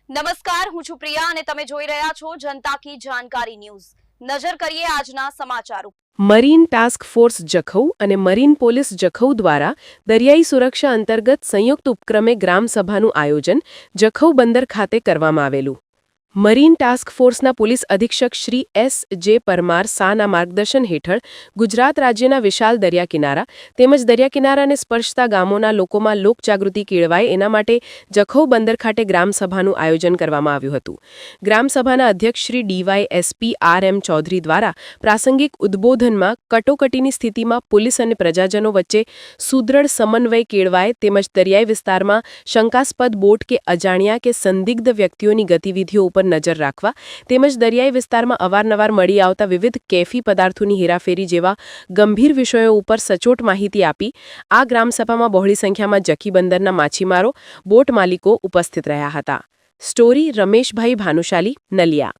નમસ્કાર, હું છું પ્રિયા અને તમે જોઈ રહ્યા છો જનતા કી જાણકારી ન્યૂઝ। નજર કરીએ આજના સમાચાર ઉપર। મરીન ટાસ્ક ફોર્સ જખૌ અને મરીન પોલીસ જખૌ દ્વારા દરિયાઈ સુરક્ષા અંતર્ગત સંયુક્ત ઉપક્રમે ગ્રામસભાનું આયોજન જખૌ બંદર ખાતે કરવામાં આવેલું। મરીન ટાસ્ક ફોર્સના પોલીસ અધિક્ષક શ્રી S.J. પરમાર સાના માર્ગદર્શન હેઠળ ગુજરાત રાજ્યના વિશાળ દરિયા કિનારા તેમજ દરિયા કિનારાને સ્પર્શતા ગામોના લોકોમાં લોકજાગૃતિ કેળવાય એના માટે જખૌ બંદર ખાતે ગ્રામસભાનું આયોજન કરવામાં આવ્યું હતું। ગ્રામસભાના અધ્યક્ષ શ્રી DYSP R.M. ચૌધરી દ્વારા પ્રાસંગિક ઉદ્બોધનમાં કટોકટીની સ્થિતિમાં પોલીસ અને પ્રજાજનો વચ્ચે સુદૃઢ સમન્વય કેળવાય તેમજ દરિયાઈ વિસ્તારમાં શંકાસ્પદ બોટ કે અજાણ્યા કે સંદિગ્ધ વ્યક્તિઓની ગતિવિધિઓ ઉપર નજર રાખવા તેમજ દરિયાઈ વિસ્તારમાં અવારનવાર મળી આવતા વિવિધ કેફી પદાર્થોની હેરાફેરી જેવા ગંભીર વિષયો ઉપર સચોટ માહિતી આપી આ ગ્રામસભામાં બહોળી સંખ્યામાં જખી બંદરના માછીમારો બોટ માલિકો ઉપસ્થિત રહ્યા હતા। સ્ટોરી રમેશભાઈ ભાનુશાલી, નલિયા।